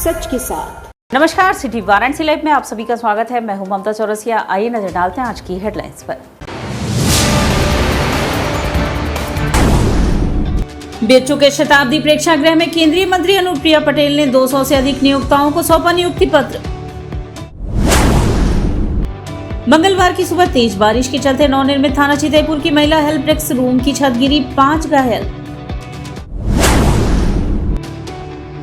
सच के साथ। नमस्कार, सिटी वाराणसी लाइव में आप सभी का स्वागत है। मैं हूं ममता चौरसिया। आइए नजर डालते हैं आज की हेडलाइंस पर। बीएचयू के शताब्दी प्रेक्षागृह में केंद्रीय मंत्री अनुप्रिया पटेल ने 200 से अधिक नियोक्ताओं को सौंपा नियुक्ति पत्र। मंगलवार की सुबह तेज बारिश के चलते नवनिर्मित थाना चितईपुर की महिला हेल्प डेस्क रूम की छत गिरी, 5 घायल।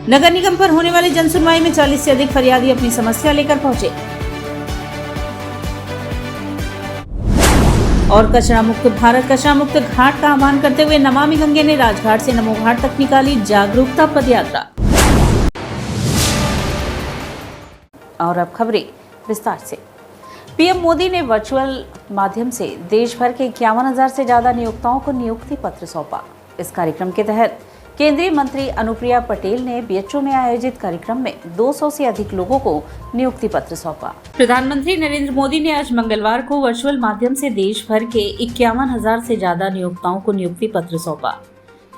नगर निगम पर होने वाली जनसुनवाई में 40 से अधिक फरियादी अपनी समस्या लेकर पहुंचे। और कचरा मुक्त भारत कचरा मुक्त घाट का आह्वान करते हुए नमामि गंगे ने राजघाट से नमो घाट तक निकाली जागरूकता पदयात्रा। और अब खबरें विस्तार से। पीएम मोदी ने वर्चुअल माध्यम से देश भर के 51,000 से ज्यादा नियोक्ताओं को नियुक्ति पत्र सौंपा। इस कार्यक्रम के तहत केंद्रीय मंत्री अनुप्रिया पटेल ने बीएचयू में आयोजित कार्यक्रम में 200 से अधिक लोगों को नियुक्ति पत्र सौंपा। प्रधानमंत्री नरेंद्र मोदी ने आज मंगलवार को वर्चुअल माध्यम से देश भर के 51,000 से ज्यादा नियोक्ताओं को नियुक्ति पत्र सौंपा।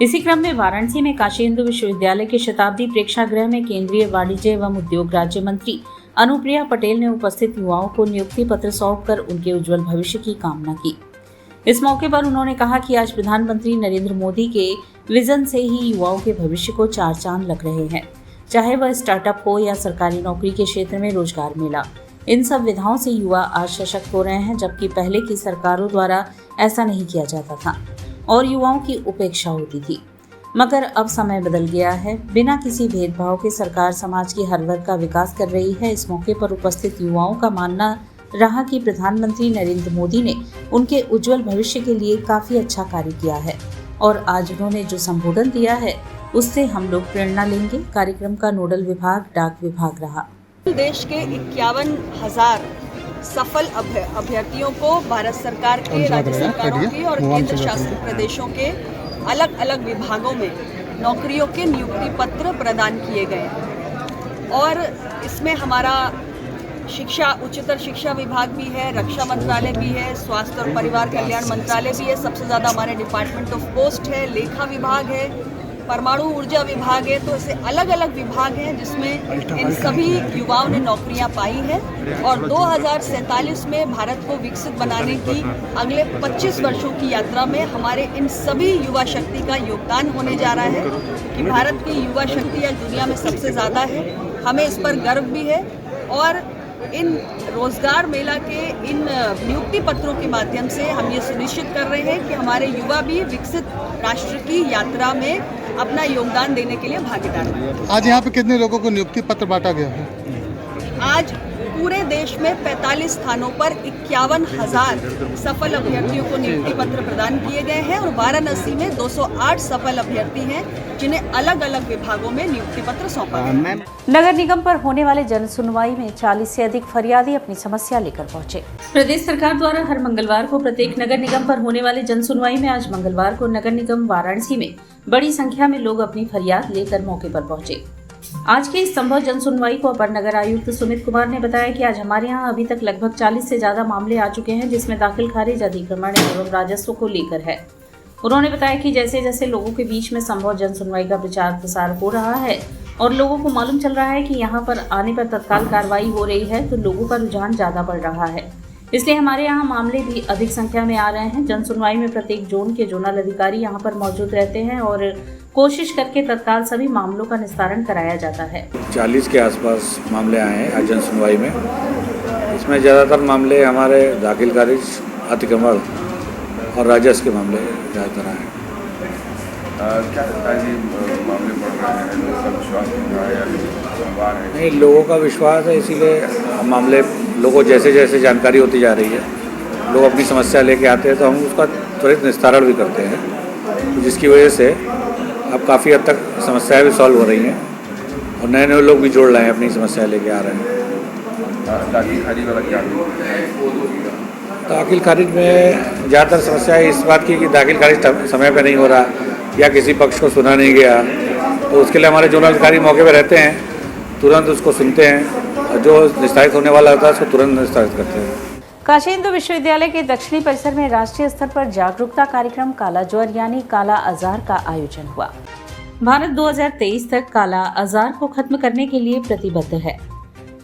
इसी क्रम में वाराणसी में काशी हिंदू विश्वविद्यालय के शताब्दी प्रेक्षागृह में केंद्रीय वाणिज्य एवं उद्योग राज्य मंत्री अनुप्रिया पटेल ने उपस्थित युवाओं को नियुक्ति पत्र सौंपकर उनके उज्जवल भविष्य की कामना की। इस मौके पर उन्होंने कहा कि आज प्रधानमंत्री नरेंद्र मोदी के विजन से ही युवाओं के भविष्य को चार चांद लग रहे हैं, चाहे वह स्टार्टअप हो या सरकारी नौकरी के क्षेत्र में रोजगार मिला। इन सब विधाओं से युवा आज सशक्त हो रहे हैं, जबकि पहले की सरकारों द्वारा ऐसा नहीं किया जाता था और युवाओं की उपेक्षा होती थी। मगर अब समय बदल गया है। बिना किसी भेदभाव के सरकार समाज की हर वर्ग का विकास कर रही है। इस मौके पर उपस्थित युवाओं का मानना रहा कि प्रधानमंत्री नरेंद्र मोदी ने उनके उज्जवल भविष्य के लिए काफी अच्छा कार्य किया है और आज उन्होंने जो संबोधन दिया है उससे हम लोग प्रेरणा लेंगे। कार्यक्रम का नोडल विभाग डाक विभाग रहा। देश के 51,000 सफल अभ्यर्थियों को भारत सरकार के, राज्य सरकारों के और केंद्र शासित प्रदेशों के अलग अलग विभागों में नौकरियों के नियुक्ति पत्र प्रदान किए गए और इसमें हमारा उच्चतर शिक्षा विभाग भी है, रक्षा मंत्रालय भी है, स्वास्थ्य और परिवार कल्याण मंत्रालय भी है, सबसे ज़्यादा हमारे डिपार्टमेंट ऑफ पोस्ट है, लेखा विभाग है, परमाणु ऊर्जा विभाग है। तो ऐसे अलग अलग विभाग हैं जिसमें इन सभी युवाओं ने नौकरियां पाई है और 2047 में भारत को विकसित बनाने की अगले 25 वर्षों की यात्रा में हमारे इन सभी युवा शक्ति का योगदान होने जा रहा है कि भारत की युवा शक्ति आज दुनिया में सबसे ज़्यादा है। हमें इस पर गर्व भी है और इन रोजगार मेला के इन नियुक्ति पत्रों के माध्यम से हम ये सुनिश्चित कर रहे हैं कि हमारे युवा भी विकसित राष्ट्र की यात्रा में अपना योगदान देने के लिए भागीदार बने। आज यहाँ पे कितने लोगों को नियुक्ति पत्र बांटा गया है? आज पूरे देश में 45 स्थानों पर 51,000 सफल अभ्यर्थियों को नियुक्ति पत्र प्रदान किए गए हैं और वाराणसी में 208 सफल अभ्यर्थी हैं जिन्हें अलग अलग विभागों में नियुक्ति पत्र सौंपा गया। नगर निगम पर होने वाले जन सुनवाई में 40 से अधिक फरियादी अपनी समस्या लेकर पहुंचे। प्रदेश सरकार द्वारा हर मंगलवार को प्रत्येक नगर निगम पर होने वाले जन सुनवाई में आज मंगलवार को नगर निगम वाराणसी में बड़ी संख्या में लोग अपनी फरियाद लेकर मौके पर पहुंचे। आज के इस संभव जन सुनवाई को अपर नगर आयुक्त सुमित कुमार ने बताया कि आज हमारे यहाँ अभी तक लगभग 40 से ज्यादा मामले आ चुके हैं, जिसमें दाखिल खारिज, अधिक्रमण एवं राजस्व को लेकर है। उन्होंने बताया कि जैसे जैसे लोगों के बीच में संभव जन सुनवाई का प्रचार प्रसार हो रहा है और लोगों को मालूम चल रहा है कि यहाँ पर आने पर तत्काल कार्रवाई हो रही है, तो लोगों का रुझान ज्यादा बढ़ रहा है। इसलिए हमारे यहाँ मामले भी अधिक संख्या में आ रहे हैं। जन सुनवाई में प्रत्येक जोन के जोनल अधिकारी यहाँ पर मौजूद रहते हैं और कोशिश करके तत्काल सभी मामलों का निस्तारण कराया जाता है। 40 के आसपास मामले आए हैं आज जन सुनवाई में। इसमें ज़्यादातर मामले हमारे दाखिल खारिज, अतिक्रमण और राजस्व के मामले ज़्यादातर आए हैं। क्या लगता है कि मामले बढ़ रहे हैं, लोगों का विश्वास है? नहीं, लोगों का विश्वास है, इसीलिए मामले लोगों जैसे जैसे जानकारी होती जा रही है, लोग अपनी समस्या लेके आते हैं तो हम उसका त्वरित निस्तारण भी करते हैं, तो जिसकी वजह से अब काफ़ी हद तक समस्याएं भी सॉल्व हो रही हैं और नए नए लोग भी जुड़ रहे हैं, अपनी समस्या लेके आ रहे हैं। दाखिल खारिज वाला क्या? दाखिल खारिज में ज़्यादातर समस्या इस बात की कि दाखिल खारिज समय पर नहीं हो रहा या किसी पक्ष को सुना नहीं गया, तो उसके लिए हमारे जोनल अधिकारी मौके पर रहते हैं, तुरंत उसको सुनते हैं और जो निस्तारित होने वाला होता है उसको तुरंत निस्तारित करते हैं। काशी हिंदू विश्वविद्यालय के दक्षिणी परिसर में राष्ट्रीय स्तर पर जागरूकता कार्यक्रम काला ज्वर यानी काला आजार का आयोजन हुआ। भारत 2023 तक काला आजार को खत्म करने के लिए प्रतिबद्ध है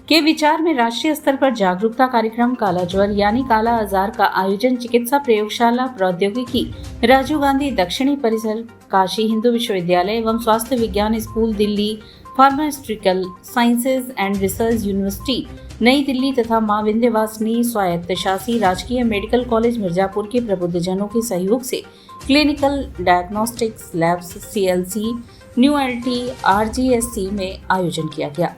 के विचार में राष्ट्रीय स्तर पर जागरूकता कार्यक्रम काला ज्वर यानी काला आजार का आयोजन चिकित्सा प्रयोगशाला प्रौद्योगिकी राजीव गांधी दक्षिणी परिसर काशी हिंदू विश्वविद्यालय एवं स्वास्थ्य विज्ञान school Delhi pharmaceutical sciences and research university नई दिल्ली तथा मां विंध्यवासिनी स्वायत्तशासी राजकीय मेडिकल कॉलेज मिर्जापुर के प्रबुद्धजनों के सहयोग से clinical diagnostics labs CLC new LT RGSC में आयोजन किया गया।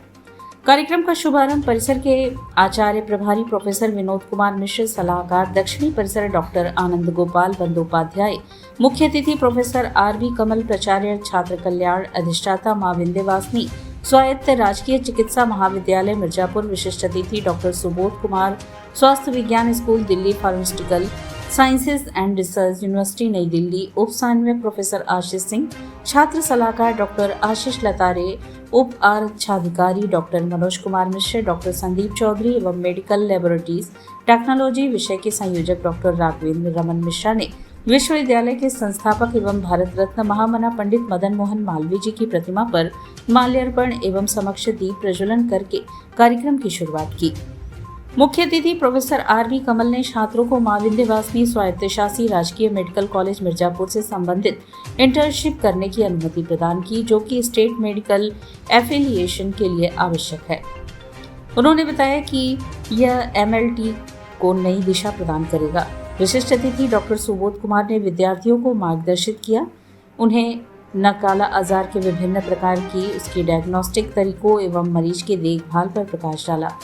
कार्यक्रम का शुभारंभ परिसर के आचार्य प्रभारी प्रोफेसर विनोद कुमार मिश्र, सलाहकार दक्षिणी परिसर डॉक्टर आनंद गोपाल बंदोपाध्याय, मुख्य अतिथि प्रोफेसर RV कमल, प्राचार्य छात्र कल्याण, अधिष्ठाता मां विंध्यवासिनी स्वायत्त राजकीय चिकित्सा महाविद्यालय मिर्जापुर, विशिष्ट अतिथि डॉक्टर सुबोध कुमार, स्वास्थ्य विज्ञान school Delhi pharmaceutical sciences and research university नई दिल्ली, उप समन्वयक प्रोफेसर आशीष सिंह, छात्र सलाहकार डॉक्टर आशीष लतारे, उप आरक्षाधिकारी डॉक्टर मनोज कुमार मिश्र, डॉक्टर संदीप चौधरी एवं मेडिकल लेबोरेटरीज टेक्नोलॉजी विषय के संयोजक डॉक्टर राघवेंद्र रमन मिश्रा ने विश्वविद्यालय के संस्थापक एवं भारत रत्न महामना पंडित मदन मोहन मालवीय जी की प्रतिमा पर माल्यार्पण एवं समक्ष दीप प्रज्वलन करके कार्यक्रम की शुरुआत की। मुख्य अतिथि प्रोफेसर RV कमल ने छात्रों को मां विंध्यवासिनी स्वायत्तशासी राजकीय मेडिकल कॉलेज मिर्जापुर से संबंधित इंटर्नशिप करने की अनुमति प्रदान की, जो कि स्टेट मेडिकल एफिलिएशन के लिए आवश्यक है। उन्होंने बताया कि यह MLT को नई दिशा प्रदान करेगा। विशिष्ट अतिथि डॉक्टर सुबोध कुमार ने विद्यार्थियों को मार्गदर्शित किया, उन्हें न काला आजार के विभिन्न प्रकार की उसके डायग्नोस्टिक तरीकों एवं मरीज की देखभाल पर प्रकाश डाला।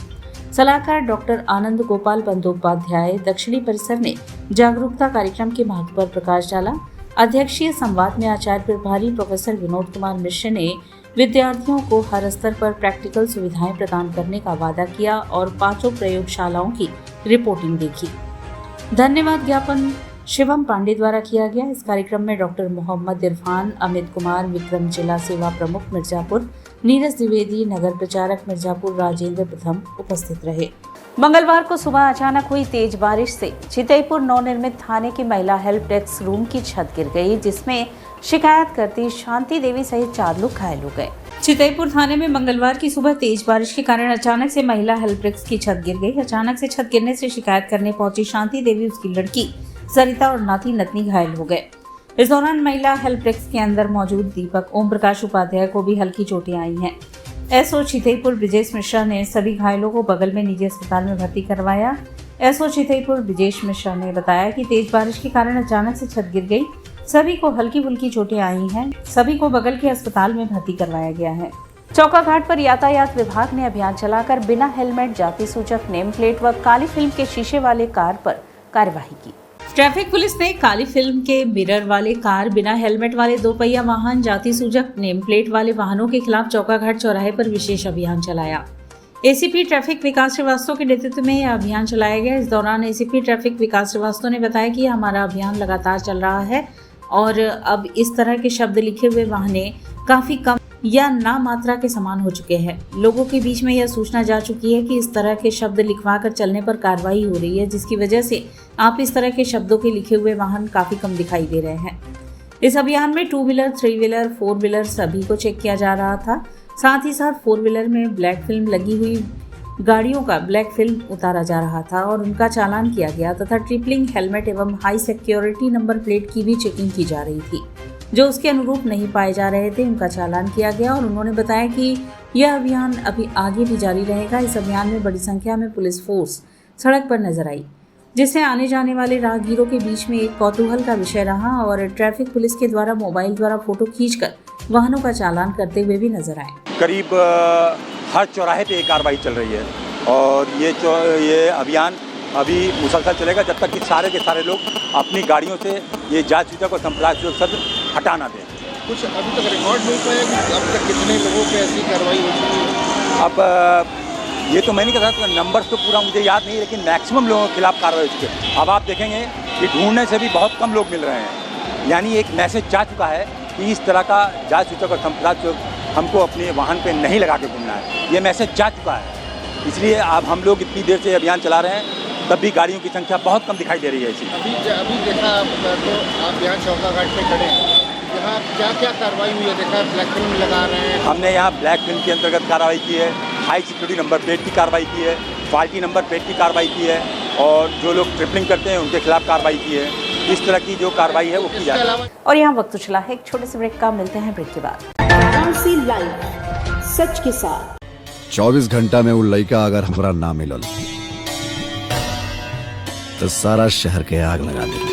सलाहकार डॉक्टर आनंद गोपाल बंदोपाध्याय दक्षिणी परिसर ने जागरूकता कार्यक्रम के महत्व पर प्रकाश डाला। अध्यक्षीय संवाद में आचार्य प्रभारी प्रोफेसर विनोद कुमार मिश्र ने विद्यार्थियों को हर स्तर पर प्रैक्टिकल सुविधाएं प्रदान करने का वादा किया और 5 प्रयोगशालाओं की रिपोर्टिंग देखी। धन्यवाद ज्ञापन शिवम पांडे द्वारा किया गया। इस कार्यक्रम में डॉक्टर मोहम्मद इरफान, अमित कुमार, विक्रम जिला सेवा प्रमुख मिर्जापुर, नीरज द्विवेदी, नगर प्रचारक मिर्जापुर राजेंद्र प्रथम उपस्थित रहे। मंगलवार को सुबह अचानक हुई तेज बारिश से चितईपुर नवनिर्मित थाने की महिला हेल्प डेस्क रूम की छत गिर गई, जिसमें शिकायत करती शांति देवी सहित 4 लोग घायल हो गए। चितईपुर थाने में मंगलवार की सुबह तेज बारिश के कारण अचानक से महिला हेल्प डेस्क की छत गिर गई। अचानक से छत गिरने से शिकायत करने पहुंची शांति देवी, उसकी लड़की सरिता और नाती नतनी घायल हो गए। इस दौरान महिला हेल्प डेस्क के अंदर मौजूद दीपक ओम प्रकाश उपाध्याय को भी हल्की चोटें आई हैं। SO चितईपुर ब्रिजेश मिश्रा ने सभी घायलों को बगल में निजी अस्पताल में भर्ती करवाया। SO चितईपुर ब्रिजेश मिश्रा ने बताया कि तेज बारिश के कारण अचानक से छत गिर गई, सभी को हल्की फुल्की चोटें आई हैं, सभी को बगल के अस्पताल में भर्ती करवाया गया है। चौका घाट पर यातायात विभाग ने अभियान चलाकर बिना हेलमेट, जाति सूचक नेम प्लेट व काली फिल्म के शीशे वाले कार पर कार्रवाई की। ट्रैफिक पुलिस ने काली फिल्म के मिरर वाले कार, बिना हेलमेट वाले 2 पहिया वाहन, जाति सूचक नेम प्लेट वाले वाहनों के खिलाफ चौकाघाट चौराहे पर विशेष अभियान चलाया। ACP ट्रैफिक विकास श्रीवास्तव के नेतृत्व में यह अभियान चलाया गया। इस दौरान ACP ट्रैफिक विकास श्रीवास्तव ने बताया कि हमारा अभियान लगातार चल रहा है और अब इस तरह के शब्द लिखे हुए वाहने काफी कम या ना मात्रा के समान हो चुके हैं। लोगों के बीच में यह सूचना जा चुकी है कि इस तरह के शब्द लिखवा कर चलने पर कार्रवाई हो रही है, जिसकी वजह से आप इस तरह के शब्दों के लिखे हुए वाहन काफी कम दिखाई दे रहे हैं। इस अभियान में 2 व्हीलर, 3 व्हीलर, 4 व्हीलर सभी को चेक किया जा रहा था। साथ ही साथ 4 व्हीलर में ब्लैक फिल्म लगी हुई गाड़ियों का ब्लैक फिल्म उतारा जा रहा था और उनका चालान किया गया तथा ट्रिपलिंग हेलमेट एवं हाई सिक्योरिटी नंबर प्लेट की भी चेकिंग की जा रही थी। जो उसके अनुरूप नहीं पाए जा रहे थे उनका चालान किया गया और उन्होंने बताया कि यह अभियान अभी आगे भी जारी रहेगा। इस अभियान में बड़ी संख्या में पुलिस फोर्स सड़क पर नजर आई, जिससे आने जाने वाले राहगीरों के बीच में एक कौतूहल का विषय रहा और ट्रैफिक पुलिस के द्वारा मोबाइल द्वारा फोटो खींचकर वाहनों का चालान करते हुए भी नजर आए। करीब हर चौराहे पे एक कार्रवाई चल रही है और ये अभियान अभी मुसलसल चलेगा जब तक कि सारे के सारे लोग अपनी गाड़ियों से ये जात सूचक और संप्रदाय सूचक शब्द हटा ना दें। कुछ अभी तक रिकॉर्ड मिल पाया कि अब तक कितने लोगों पे ऐसी कार्रवाई हो चुकी है? अब ये तो मैं नहीं कह सकता, नंबर तो पूरा मुझे याद नहीं, लेकिन मैक्सिमम लोगों के खिलाफ कार्रवाई हो चुकी है। अब आप देखेंगे कि ढूंढने से भी बहुत कम लोग मिल रहे हैं, यानी एक मैसेज जा चुका है कि इस तरह का जात सूचक और संप्रदाय सूचक हमको अपने वाहन पर नहीं लगा के घूमना है। ये मैसेज जा चुका है, इसलिए अब हम लोग इतनी देर से अभियान चला रहे हैं तब भी गाड़ियों की संख्या बहुत कम दिखाई दे रही है। अभी देखा तो आप यहाँ चौका घाट पे खड़े हैं, यहाँ क्या क्या कार्रवाई हुई है? देखा ब्लैक फिल्म लगा रहे हैं। हमने यहाँ ब्लैक फिल्म के अंतर्गत कार्रवाई की है, हाई सिक्योरिटी नंबर प्लेट की कार्रवाई की है, क्वालिटी नंबर प्लेट की कार्रवाई की है और जो लोग ट्रिपलिंग करते हैं उनके खिलाफ कार्रवाई की है। इस तरह की जो कार्रवाई है वो की जा रही है। और यहाँ वक्त चला है एक छोटे से ब्रेक का, मिलते हैं ब्रेक के बाद। वाराणसी लाइव, सच के साथ। 24 घंटा में वो लड़का अगर हमरा ना मिलल तो सारा शहर के आग लगा दे।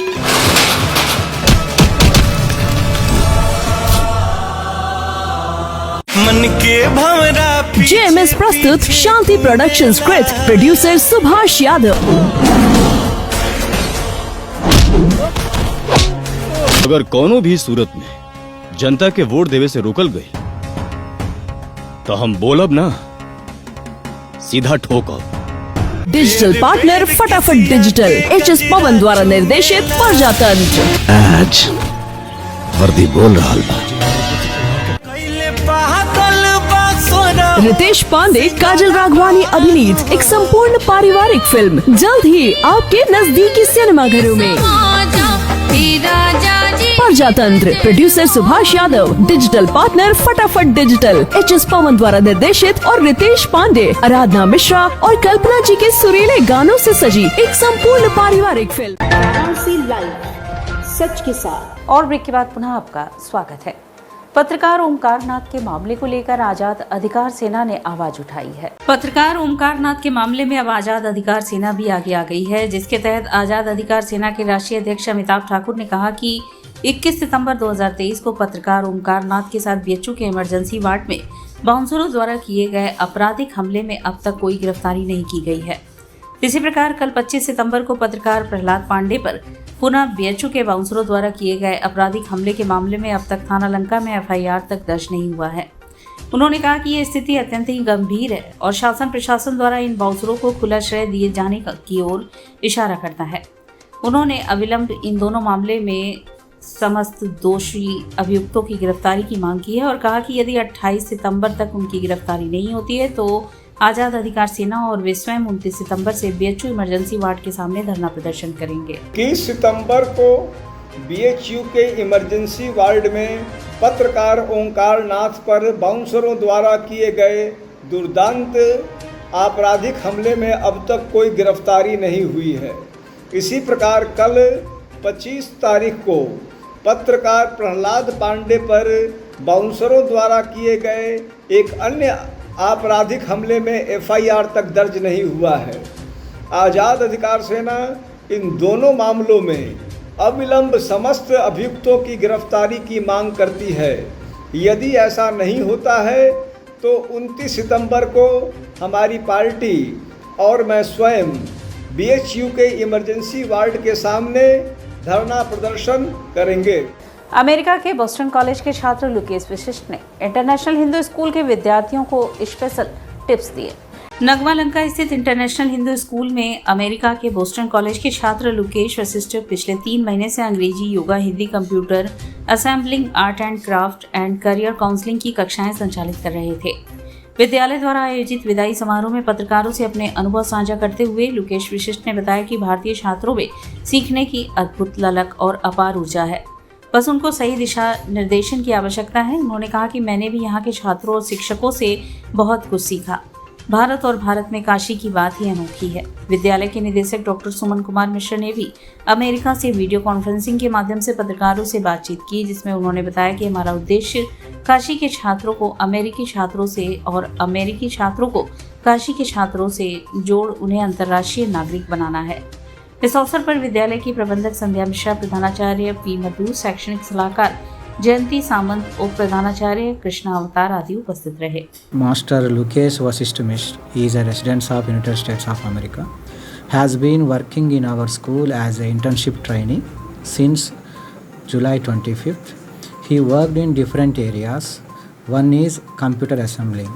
मन के भंवरा JMS प्रस्तुत Shanti production script, producer Subhash Yadav. अगर कोनो भी सूरत में जनता के वोट देवे से रोकल गई तो हम बोलब ना, सीधा ठोकब। डिजिटल पार्टनर फटाफट डिजिटल, HS पवन द्वारा निर्देशित प्रजातंत्र। आज वर्दी बोल रहा बा। रितेश पांडे, काजल राघवानी अभिनीत एक संपूर्ण पारिवारिक फिल्म जल्द ही आपके नजदीकी सिनेमाघरों में। प्रजातंत्र, producer Subhash Yadav, digital partner फटाफट डिजिटल, HS पवन द्वारा निर्देशित और रितेश पांडे, आराधना मिश्रा और कल्पना जी के सुरीले गानों से सजी एक संपूर्ण पारिवारिक फिल्म। वाराणसी लाइव, सच के साथ। और ब्रेक के बाद पुनः आपका स्वागत है। पत्रकार ओमकार नाथ के मामले को लेकर आजाद अधिकार सेना ने आवाज उठाई है। पत्रकार ओमकार नाथ के मामले में अब आजाद अधिकार सेना भी आगे आ गई है, जिसके तहत आजाद अधिकार सेना के राष्ट्रीय अध्यक्ष अमिताभ ठाकुर ने कहा कि 21 सितंबर 2023 को पत्रकार ओमकार नाथ के साथ BHU के इमरजेंसी वार्ड में बाउंसरों द्वारा किए गए आपराधिक हमले में अब तक कोई गिरफ्तारी नहीं की गई है। इसी प्रकार कल 25 सितंबर को पत्रकार प्रहलाद पांडे पर पुनः BHU के बाउंसरों द्वारा किए गए आपराधिक हमले के मामले में अब तक थाना लंका में FIR तक दर्ज नहीं हुआ है। उन्होंने कहा कि ये स्थिति अत्यंत ही गंभीर है और शासन प्रशासन द्वारा इन बाउंसरों को खुला श्रेय दिए जाने की ओर इशारा करता है। उन्होंने अविलंब इन दोनों मामले में समस्त दोषी अभियुक्तों की गिरफ्तारी की मांग की है और कहा कि यदि 28 सितंबर तक उनकी गिरफ्तारी नहीं होती है तो आजाद अधिकार सेना और वे स्वयं 29 सितंबर से BHU इमरजेंसी वार्ड के सामने धरना प्रदर्शन करेंगे। 21 सितंबर को BHU के इमरजेंसी वार्ड में पत्रकार ओंकार नाथ पर बाउंसरों द्वारा किए गए दुर्दांत आपराधिक हमले में अब तक कोई गिरफ्तारी नहीं हुई है। इसी प्रकार कल 25 तारीख को पत्रकार प्रहलाद पांडे पर बाउंसरों द्वारा किए गए एक अन्य आपराधिक हमले में FIR तक दर्ज नहीं हुआ है। आज़ाद अधिकार सेना इन दोनों मामलों में अविलंब समस्त अभियुक्तों की गिरफ्तारी की मांग करती है। यदि ऐसा नहीं होता है तो 29 सितंबर को हमारी पार्टी और मैं स्वयं BHU के इमरजेंसी वार्ड के सामने धरना प्रदर्शन करेंगे। अमेरिका के बोस्टन कॉलेज के छात्र लुकेश वशिष्ठ ने इंटरनेशनल हिंदू स्कूल के विद्यार्थियों को स्पेशल टिप्स दिए। नगमा लंका स्थित इंटरनेशनल हिंदू स्कूल में अमेरिका के बोस्टन कॉलेज के छात्र लुकेश वशिष्ठ पिछले 3 महीने से अंग्रेजी, yoga, Hindi, computer, assembling, art and craft and career counselling की कक्षाएं संचालित कर रहे थे। विद्यालय द्वारा आयोजित विदाई समारोह में पत्रकारों से अपने अनुभव साझा करते हुए लुकेश वशिष्ठ ने बताया कि भारतीय छात्रों में सीखने की अद्भुत ललक और अपार ऊर्जा है, बस उनको सही दिशा निर्देशन की आवश्यकता है। उन्होंने कहा कि मैंने भी यहाँ के छात्रों और शिक्षकों से बहुत कुछ सीखा। भारत और भारत में काशी की बात ही अनोखी है। विद्यालय के निदेशक डॉक्टर सुमन कुमार मिश्र ने भी अमेरिका से वीडियो कॉन्फ्रेंसिंग के माध्यम से पत्रकारों से बातचीत की, जिसमें उन्होंने बताया कि हमारा उद्देश्य काशी के छात्रों को अमेरिकी छात्रों से और अमेरिकी छात्रों को काशी के छात्रों से जोड़ उन्हें अंतर्राष्ट्रीय नागरिक बनाना है। इस अवसर पर विद्यालय की प्रबंधक संध्या मिश्रा, प्रधानाचार्य पी मधु, शैक्षणिक सलाहकार जयंती सामंत, उप प्रधानाचार्य कृष्णा अवतार आदि उपस्थित रहे। Master Lukesh Vasisht Mishra, he is a resident of United States of America, has been working in our school as an internship trainee since July 25th. He worked in different areas. One is computer assembling.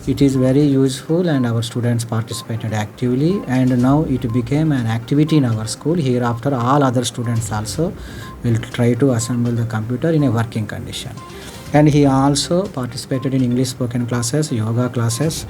It is very useful and our students participated actively, and now it became an activity in our school. Hereafter all other students also will try to assemble the computer in a working condition. And he also participated in English spoken classes, yoga classes,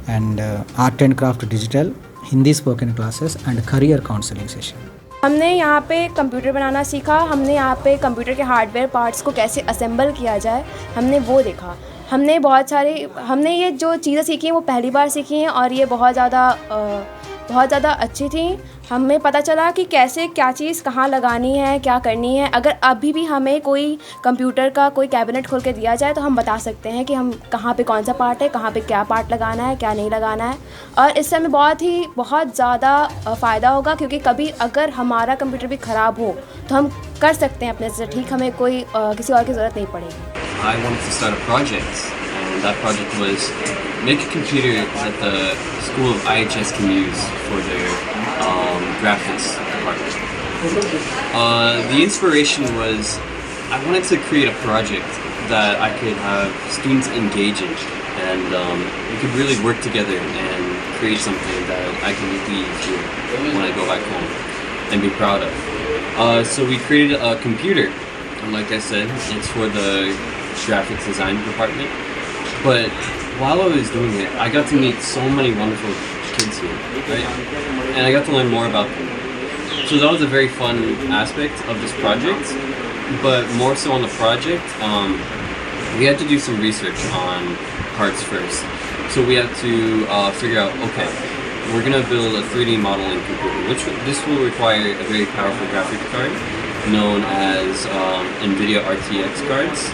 and art and craft digital, Hindi spoken classes and career counseling session. हमने यहाँ पे computer बनाना सीखा, हमने यहाँ पे computer के hardware parts को कैसे असेंबल किया जाए हमने वो देखा। हमने ये जो चीज़ें सीखी हैं वो पहली बार सीखी हैं और ये बहुत ज़्यादा अच्छी थी। हमें पता चला कि कैसे क्या चीज़ कहाँ लगानी है, क्या करनी है। अगर अभी भी हमें कोई कंप्यूटर का कोई कैबिनेट खोल के दिया जाए तो हम बता सकते हैं कि हम कहाँ पे कौन सा पार्ट है, कहाँ पे क्या पार्ट लगाना है, क्या नहीं लगाना है। और इससे हमें बहुत ज़्यादा फ़ायदा होगा, क्योंकि कभी अगर हमारा कंप्यूटर भी ख़राब हो तो हम कर सकते हैं अपने से ठीक, हमें कोई किसी और की ज़रूरत नहीं पड़ेगी। I wanted to start a project, and that project was make a computer that the School of IHS can use for their graphics department. The inspiration was I wanted to create a project that I could have students engage in, and we could really work together and create something that I can leave here when I go back home and be proud of. So we created a computer, and like I said, it's for the graphics design department. But while I was doing it, I got to meet so many wonderful kids here, right? And I got to learn more about them. So that was a very fun aspect of this project. But more so on the project, we had to do some research on parts first. So we had to figure out, okay, we're gonna build a 3D modeling computer, which this will require a very powerful graphics card known as NVIDIA RTX cards.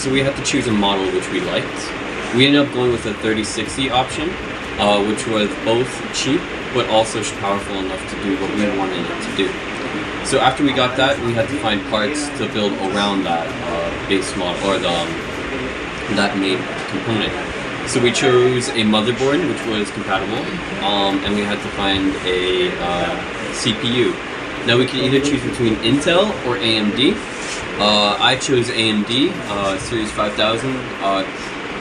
So we had to choose a model which we liked. We ended up going with a 3060 option, which was both cheap but also powerful enough to do what we wanted it to do. So after we got that, we had to find parts to build around that base model or that main component. So we chose a motherboard which was compatible, and we had to find a CPU. Now we can either choose between Intel or AMD. I chose AMD Series 5000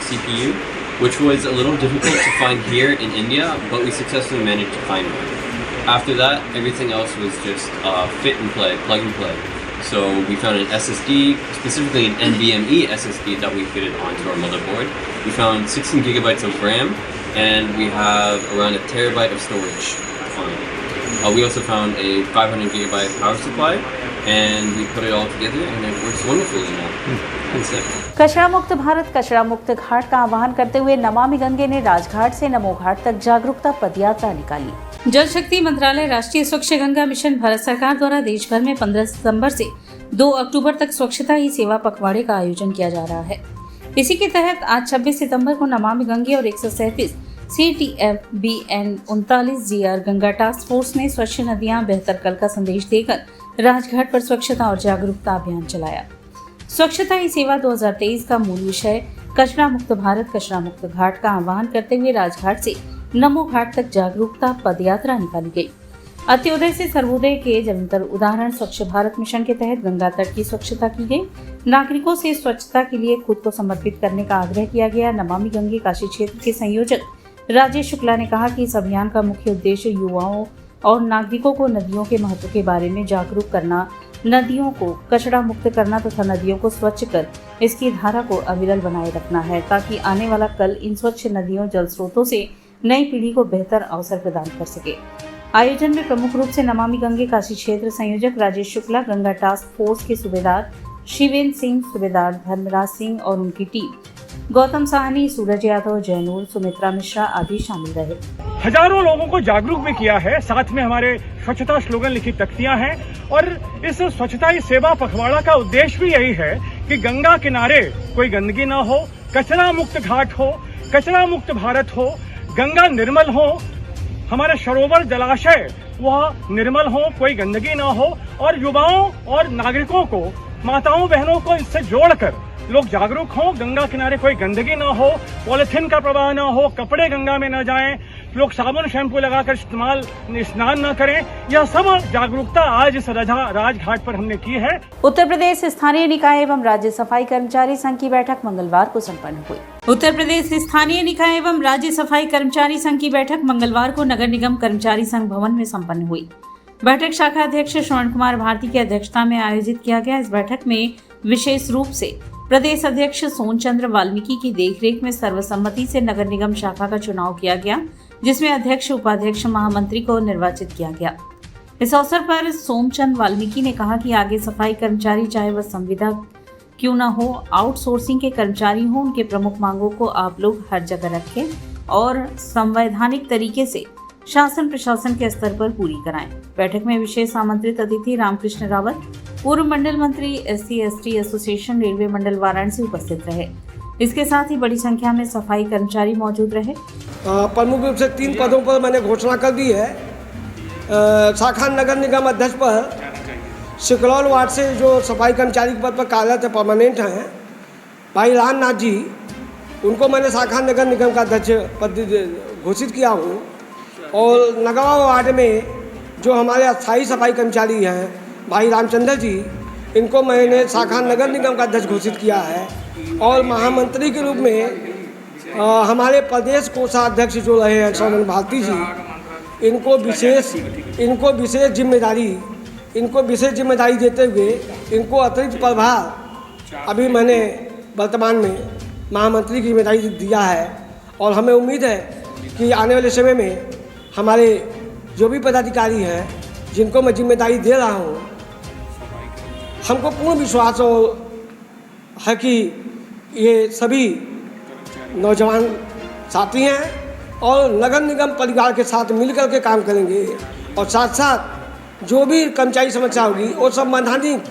CPU, which was a little difficult to find here in India, but we successfully managed to find one. After that, everything else was just fit and play, plug and play. So we found an SSD, specifically an NVMe SSD that we fitted onto our motherboard. We found 16 gigabytes of RAM, and we have around a terabyte of storage on it. We also found a 500 gigabyte power supply, and we put it all together, and it works wonderfully now. That's it. कचरा मुक्त भारत कचरा मुक्त घाट का आह्वान करते हुए नमामि गंगे ने राजघाट से नमो घाट तक जागरूकता पदयात्रा निकाली। जल शक्ति मंत्रालय राष्ट्रीय स्वच्छ गंगा मिशन भारत सरकार द्वारा देश भर में 15 सितंबर से 2 अक्टूबर तक स्वच्छता ही सेवा पखवाड़े का आयोजन किया जा रहा है। इसी के तहत आज 26 सितंबर को नमामि गंगे और 137 CTF-BN 39 GR Ganga task force ने स्वच्छ नदियां बेहतर कल का संदेश देकर राजघाट पर स्वच्छता और जागरूकता अभियान चलाया। स्वच्छता ही सेवा 2023 का मूल विषय कचरा मुक्त भारत कचरा मुक्त घाट का आह्वान करते हुए राजघाट से नमो घाट तक जागरूकता पदयात्रा निकाली गई। अंत्योदय से सर्वोदय के जलंतर उदाहरण स्वच्छ भारत मिशन के तहत गंगा तट की स्वच्छता की गई। नागरिकों से स्वच्छता के लिए खुद को समर्पित करने का आग्रह किया गया। नमामि गंगे काशी क्षेत्र के संयोजक राजेश शुक्ला ने कहा कि इस अभियान का मुख्य उद्देश्य युवाओं और नागरिकों को नदियों के महत्व के बारे में जागरूक करना, नदियों को कचरा मुक्त करना तथा नदियों को स्वच्छ कर इसकी धारा को अविरल बनाए रखना है, ताकि आने वाला कल इन स्वच्छ नदियों जल स्रोतों से नई पीढ़ी को बेहतर अवसर प्रदान कर सके। आयोजन में प्रमुख रूप से नमामि गंगे काशी क्षेत्र संयोजक राजेश शुक्ला, गंगा टास्क फोर्स के सूबेदार शिवेंद्र सिंह, सूबेदार धर्मराज सिंह और उनकी टीम, गौतम साहनी, सूरज यादव, जयनूर, सुमित्रा मिश्रा आदि शामिल रहे। हजारों लोगों को जागरूक भी किया है। साथ में हमारे स्वच्छता स्लोगन लिखित तख्तियां हैं और इस स्वच्छता ही सेवा पखवाड़ा का उद्देश्य भी यही है कि गंगा किनारे कोई गंदगी ना हो, कचरा मुक्त घाट हो, कचरा मुक्त भारत हो, गंगा निर्मल हो, हमारे सरोवर जलाशय वह निर्मल हो, कोई गंदगी ना हो और युवाओं और नागरिकों को, माताओं बहनों को इससे जोड़कर लोग जागरूक हों। गंगा किनारे कोई गंदगी ना हो, पॉलिथीन का प्रवाह ना हो, कपड़े गंगा में न जाएं, लोग साबुन शैम्पू लगाकर स्नान न करें। यह सब जागरूकता आज इस राजघाट पर हमने की है। उत्तर प्रदेश स्थानीय निकाय एवं राज्य सफाई कर्मचारी संघ की बैठक मंगलवार को संपन्न हुई। उत्तर प्रदेश स्थानीय निकाय एवं राज्य सफाई कर्मचारी संघ की बैठक मंगलवार को नगर निगम कर्मचारी संघ भवन में संपन्न हुई। बैठक शाखा अध्यक्ष श्रवण कुमार भारती की अध्यक्षता में आयोजित किया गया। इस बैठक में विशेष रूप से प्रदेश अध्यक्ष सोनचंद्र वाल्मीकि की देखरेख में सर्वसम्मति से नगर निगम शाखा का चुनाव किया गया, जिसमें अध्यक्ष, उपाध्यक्ष, महामंत्री को निर्वाचित किया गया। इस अवसर पर सोमचंद वाल्मीकि ने कहा कि आगे सफाई कर्मचारी चाहे वह संविदा क्यों न हो, आउटसोर्सिंग के कर्मचारी हो, उनके प्रमुख मांगों को आप लोग हर जगह रखें और संवैधानिक तरीके से शासन प्रशासन के स्तर पर पूरी कराएं। बैठक में विशेष आमंत्रित अतिथि रामकृष्ण रावत, पूर्व मंडल मंत्री SC/ST एसोसिएशन रेलवे मंडल वाराणसी उपस्थित रहे। इसके साथ ही बड़ी संख्या में सफाई कर्मचारी मौजूद रहे। प्रमुख रूप से 3 पदों पर मैंने घोषणा कर दी है। शाखा नगर निगम अध्यक्ष पर सिकरौल वार्ड से जो सफाई कर्मचारी के पद पर कार्यरत परमानेंट हैं भाई रामनाथ जी, उनको मैंने शाखा नगर निगम का अध्यक्ष पद घोषित किया हूँ। और नगवा वार्ड में जो हमारे अस्थायी सफाई कर्मचारी हैं भाई रामचंद्र जी, इनको मैंने शाखा नगर निगम का अध्यक्ष घोषित किया है। और महामंत्री के रूप में हमारे प्रदेश कोषाध्यक्ष जो रहे हैं सौमन भारती जी, इनको विशेष जिम्मेदारी देते हुए इनको अतिरिक्त प्रभार अभी मैंने वर्तमान में महामंत्री की जिम्मेदारी दिया है। और हमें उम्मीद है कि आने वाले समय में हमारे जो भी पदाधिकारी हैं जिनको मैं जिम्मेदारी दे रहा हूँ, हमको पूर्ण विश्वास है कि ये सभी नौजवान साथी हैं और नगर निगम परिवार के साथ मिलकर के काम करेंगे। और साथ साथ जो भी कर्मचारी समस्या होगी वो संवैधानिक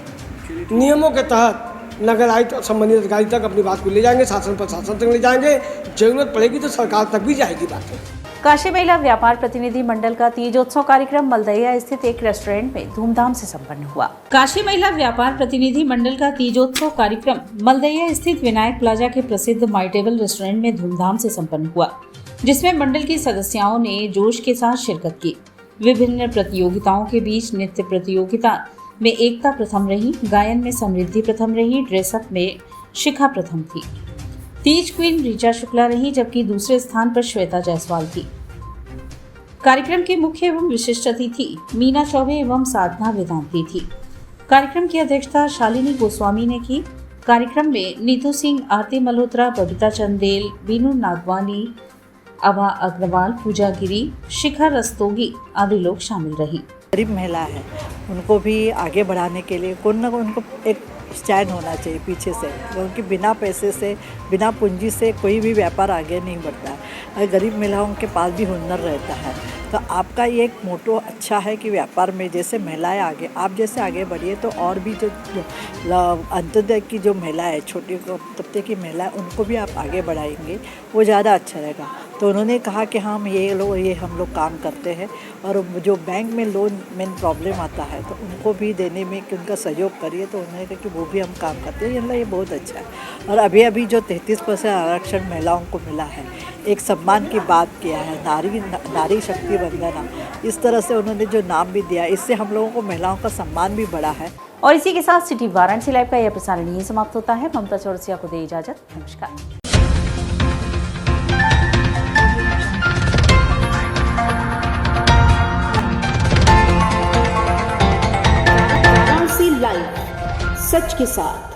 नियमों के तहत नगर आयुक्त और संबंधित अधिकारी तक अपनी बात को ले जाएंगे, शासन प्रशासन तक ले जाएंगे, जरूरत पड़ेगी तो सरकार तक भी जाएगी बातें। काशी महिला व्यापार प्रतिनिधि मंडल का तीजोत्सव कार्यक्रम मलदैया स्थित एक रेस्टोरेंट में धूमधाम से संपन्न हुआ। काशी महिला व्यापार प्रतिनिधि मंडल का तीजोत्सव कार्यक्रम मलदैया स्थित विनायक प्लाजा के प्रसिद्ध माई टेबल रेस्टोरेंट में धूमधाम से संपन्न हुआ, जिसमें मंडल की सदस्याओं ने जोश के साथ शिरकत की। विभिन्न प्रतियोगिताओं के बीच नृत्य प्रतियोगिता में एकता प्रथम रही, गायन में समृद्धि प्रथम रही, ड्रेसअप में शिखा प्रथम थी, तीज क्वीन ऋचा शुक्ला रही, जबकि दूसरे स्थान पर श्वेता जायसवाल थी। कार्यक्रम के मुख्य एवं विशिष्ट अतिथि मीना चौबे एवं साधना वेदांती थी। कार्यक्रम की अध्यक्षता शालिनी गोस्वामी ने की। कार्यक्रम में नीतू सिंह, आरती मल्होत्रा, बबीता चंदेल, बीनू नागवानी, अभा अग्रवाल, पूजा गिरी, शिखा रस्तोगी आदि लोग शामिल रही। गरीब महिला है, उनको भी आगे बढ़ाने के लिए कोई ना कोई उनको एक स्टैंड होना चाहिए पीछे से, क्योंकि बिना पैसे से, बिना पूंजी से कोई भी व्यापार आगे नहीं बढ़ता है। अगर गरीब महिलाओं के पास भी हुनर रहता है तो आपका ये एक मोटो अच्छा है कि व्यापार में जैसे महिलाएं आगे, आप जैसे आगे बढ़िए तो और भी जो अंत्योदय की जो महिलाएं, छोटे तबके की महिलाएं, उनको भी आप आगे बढ़ाएंगे, वो ज़्यादा अच्छा रहेगा। तो उन्होंने कहा कि हम हम लोग काम करते हैं और जो बैंक में लोन में प्रॉब्लम आता है तो उनको भी देने में कि उनका सहयोग करिए, तो उन्होंने कहा कि वो भी हम काम करते हैं। ये बहुत अच्छा है। और अभी जो 33% आरक्षण महिलाओं को मिला है, एक सम्मान की बात किया है, नारी शक्ति वंदना, इस तरह से उन्होंने जो नाम भी दिया, इससे हम लोगों को महिलाओं का सम्मान भी बढ़ा है। और इसी के साथ सिटी वाराणसी लाइव का यह प्रसारण यहीं समाप्त होता है। ममता चौरसिया को दे इजाजत। नमस्कार। लाइव, सच के साथ।